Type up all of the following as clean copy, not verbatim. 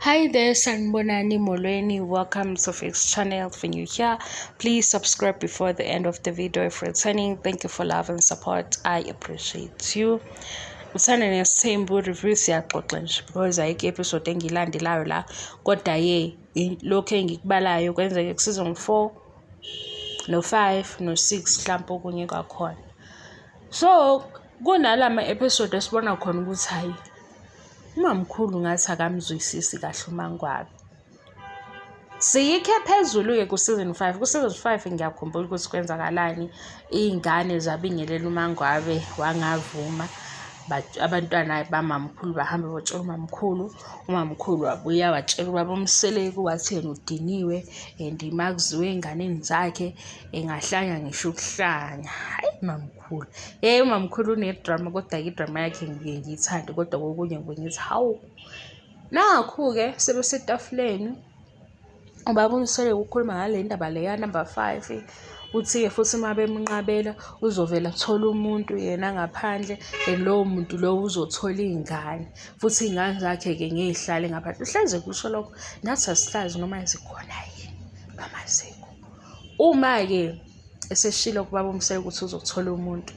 Hi there, Sanbonani Molweni. Welcome to Fix channel. When you're here, please subscribe before the end of the video. If returning, thank you for love and support. I appreciate you. Uthando Nesthembu review siyaxoxa nje because ayikho episode engilandelayo la kodwa lokho engikubalayo kwenzeke season 4 no 5 no 6 mhlawumbe okunye kwakhona. So kunalama episode esibona khona ukuthi hayi umamkhulu ngathi akamzwisisi kahle uMangwabe. Siyikhe phezulu-ke ku-season 5. Ku-season 5 ngiyakhumbula ukuthi kwenzakalani. Iy'ngane zabingelela uMangwabe wangavuma. Abantwana bamamkhulu bahambe batshela umamkhulu. Umamkhulu wabuya watshela ubaba uMacele wathi yena udiniwe and makuziwe ey'nganeni zakhe engahlanya ngisho ukuhlanya. Hayi mamkhulu. Umamkhulu unedrama kodwa idrama yakhe ngiyithanda kodwa kokunye ngithi hawu. Nakhu-ke sebesetafuleni ubaba uMacele ukhuluma ngale ndaba leya number 5. Uthi-ke futhi uma bemnqabela uzovela athola umuntu yena ngaphandle lowo muntu lowo uzothola iy'ngane futhi iy'ngane zakhe-ke ngey'hlale ngaphandle. Uhleze kusho lokho nathi asihlazi noma zikhona yini noma azikho. Uma-ke eseshilo kubaba uMacele ukuthi uzothola umuntu,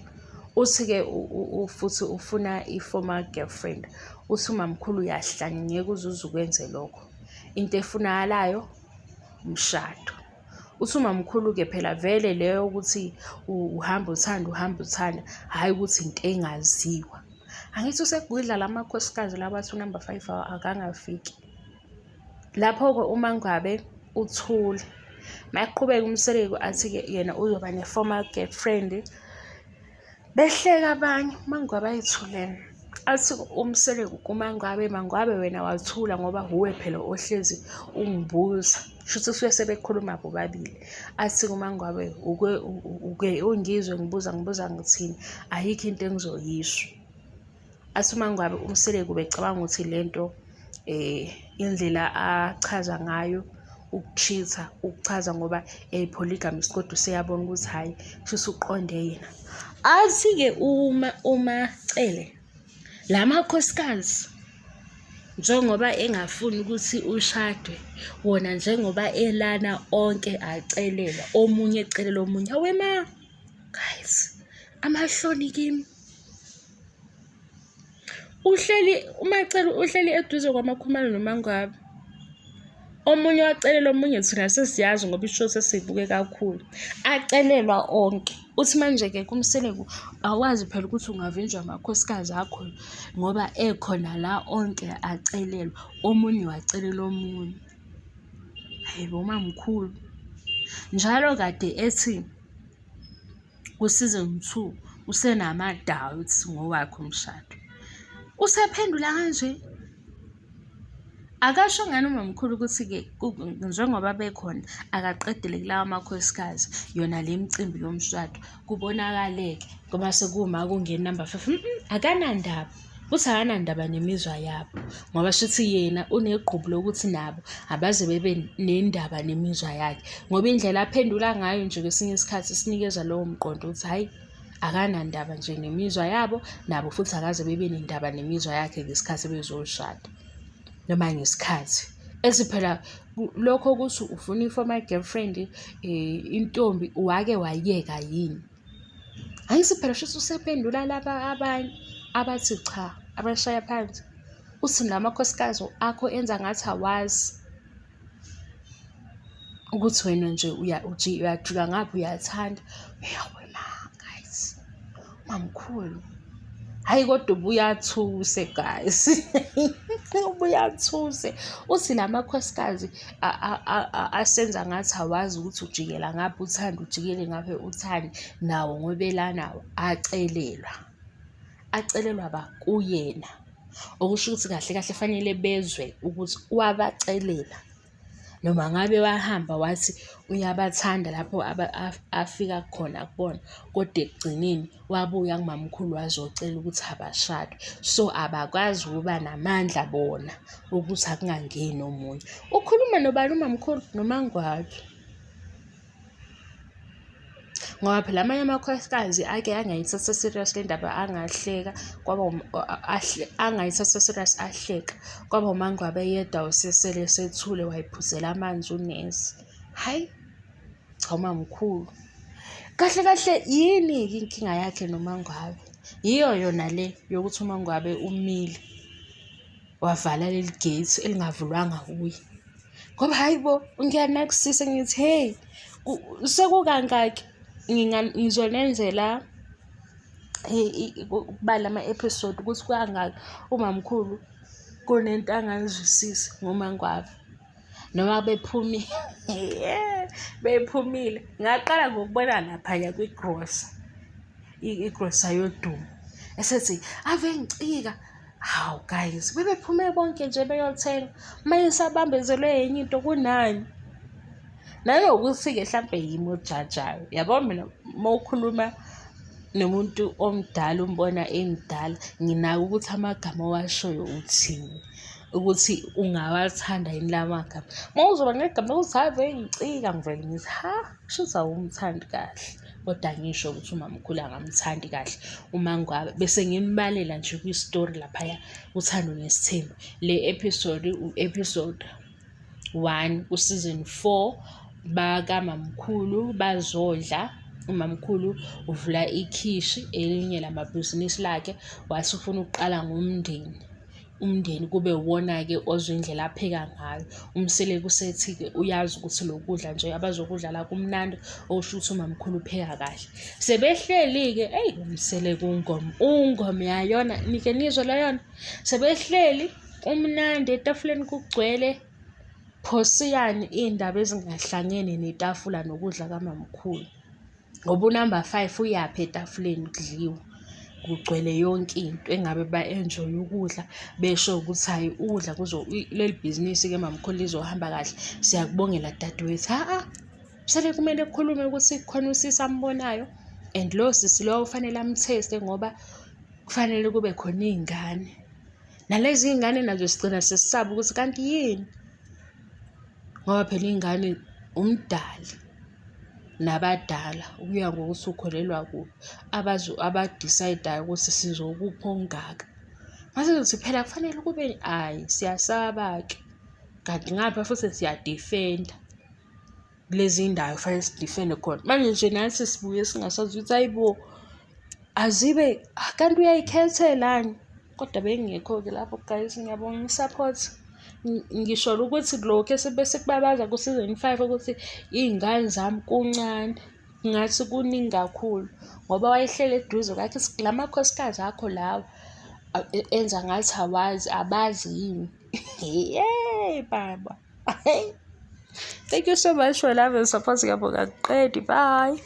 uthi-ke futhi ufuna i-former girlfriend. Uthi umamkhulu uyahlanya ngeke uze ukwenze lokho. Into efunakalayo umshado. Uthi umamkhulu-ke phela vele leyo ukuthi uhamba uthanda hhayi ukuthi into engaziwa. Angithi usekugwidla lamakhosikazi labathi number 5 akangafiki. Lapho-ke uMangwabe uthule. Mayaqhubeka uMacele athi-ke yena uzoba ne-former girlfriend. Behleka abanye uMangwabe ayithulene. Athi uMacele kuMangwabe, Mangwabe wena wathula ngoba uwe phela ohlezi ungibuza. Shuthi suke sebekhuluma bobabili. Athi kuMangwabe uke ungizwe ngibuza ngithini ayikho into engizoyisho. Athi uMangwabe uMacele kubecabanga ukuthi lento indlela achaza ngayo ukucheatha ukuchaza ngoba polygamist kodwa useyabona ukuthi hayi shuthi uqonde yena. Athi-ke uMacele lamakhosikazi njengoba engafuni ukuthi ushadwe wona njengoba elana onke acelelwa omunye ecelela omunye hawe ma guys amahloni kimi uMacele uhleli eduze kwamakhumalo noMangwabe. Omunye wacelela omunye thina sesiyazi ngoba isho sesibuke kakhulu acelelwa onke. Uthi manje-ke kuMacele awazi phela ukuthi ungavinjwa amakhosikazi akho ngoba ekhona la onke acelelwa omunye wacelela omunye. Hayibo mamkhulu njalo kade ethi ku-season 2 usenama-doubts ngowakhe umshado. Usaphendula kanje. Akasho ngani umamkhulu ukuthi-ke njengoba bekhona akaqedele kulawa makhosikazi yona le micimbi yomshado kubonakaleke ngoba sekuma kungena number 5 akanandaba. Uthi akanandaba nemizwa yabo ngoba shuthi yena unegqubu lokuthi nabo abaze bebe nendaba nemizwa yakhe ngoba indlela aphendula ngayo nje kwesinye isikhathi sinikeza lowo mqondo ukuthi hayi akanandaba nje nemizwa yabo nabo futhi akaze bebe nendaba nemizwa yakhe ngesikhathi bezoshada noma ngesikhathi esiphela lokho ukuthi ufuna i-former girlfriend intombi wake wayeka yini. Ayisiphela shuthi usephendula laba abanye abathi cha abashaya phansi. Uthi namakhosikazi akho enza ngathi awazi ukuthi wena nje uyajika ngaphi uyathanda. Yawe ma guys mamkhulu hayi kodwa ubuyathuse guys. Ubuyathuse. Uthi lamakhosikazi asenza ngathi awazi ukuthi ujikela ngaphi uthanda ujikele ngaphi uthanda nawo ngobela nawo acelelwa bakuyena. Okusho ukuthi kahle kahle fanele bezwe ukuthi wabacelela noma ngabe wahamba wathi uyabathanda lapho afika khona kubona kodwa ekugcineni wabuya kumamkhulu wazocela ukuthi abashade. So abakwazi ukuba namandla bona ukuthi akungangeni omunye. Ukhuluma nobani umamkhulu noMangwabe ngoba phela amanye amakhosikazi ake angayithatha serious le ndaba, angahleka angayithatha serious, ahleka kwaba uMangwabe yedwa usesele sethule wayiphuzela amanzi unesi. Hayi cha mamkhulu, kahle kahle yini-ke inkinga yakhe noMangwabe? Yiyo yona le yokuthi uMangwabe umile wavala leli gate elingavulwanga kuye. Ngoba hayibo, ngiyanakisisa ngithi hey, sekukangaki ngizonenzela ukubala ama-episode ukuthi kuyangaki umamkhulu kunento angayizwisisi ngoMangwabe. Noma bephumile, ngaqala ngokubona laphaya kwigrosa, igrosa yodumo esethi ave ngicika. Hawu guys, bebephume bonke nje beyothenga, manje sabambezelwe enye into kunani. Nanokuthi-ke hlampe yimi ojajayo, yabo mina mawukhuluma nomuntu omdala umbona emdala, nginako ukuthi amagama owashoyo uthini, ukuthi ungawathanda yini la magama. Mawuzoba negama ukuthi ave ngicika, ngivele ngithi shuthi awumthandi kahle, kodwa ngisho ukuthi umamkhulu angamthandi kahle uMangwabe. Bese ngimbalela nje kwi-story laphaya Uthando Nesthembu. Le episode u-episode 1 ku-season 4 bakamamkhulu bazodla. Umamkhulu uvula ikhishi elinye lamabhizinisi lakhe, wathi ufuna ukuqala umndeni kube wona-ke ozwa indlela apheka ngayo. Umsele kusethi-ke uyazi ukuthi lo kudla nje abazokudla la kumnandi, okusho ukuthi umamkhulu upheka kahle. Sebehleli-ke umsele ungoma yayona, nike nizwe layona. Sebehleli umnandi etafuleni kugcwele phosiyani iy'ndaba ezingahlangene netafula nokudla kamamkhulu. Ngoba unumber 5 uyaphi etafuleni kudliwa, kugcwele yonke into engabe ba-enjoy ukudla, besho ukuthi hayi ukudla leli bhizinisi-ke mamkhulu lizohamba kahle. Siyakubongela dadewethu. Msele kumele kukhulume ukuthi khona usisi ambonayo, and lo sisi lo ufanele amtheste ngoba kufanele kube khona iy'ngane. Nalezi iy'ngane nazo sigcina sesisaba ukuthi kanti yini, ngoba phela iy'ngane umdali nabadala ukuya ngokuthi ukholelwa kuphi, abadecidayo ukuthi sizokupha ongaka. Mase kuthi phela kufanele kube siyasaba-ke, kanti ngapha futhi siyadifenda kulezi ndawo kufanele sidifende khona. Manje nje nathi sibuye singasazi ukuthi hayibo azibe kanti uyayikhethelani. Kodwa bengekho-ke lapho guys, ngiyabonga i-support. Ngisho ukuthi lokhu esebese kubabaza ku-season 5 ukuthi iy'ngane zami kuncane, ngathi kuningi kakhulu ngoba wayehleli eduze kwakhe. La makhosikazi akho lawa enza ngathi abazi yini. Baba. Thank you so much for love and support. Ngiyabonga, bye.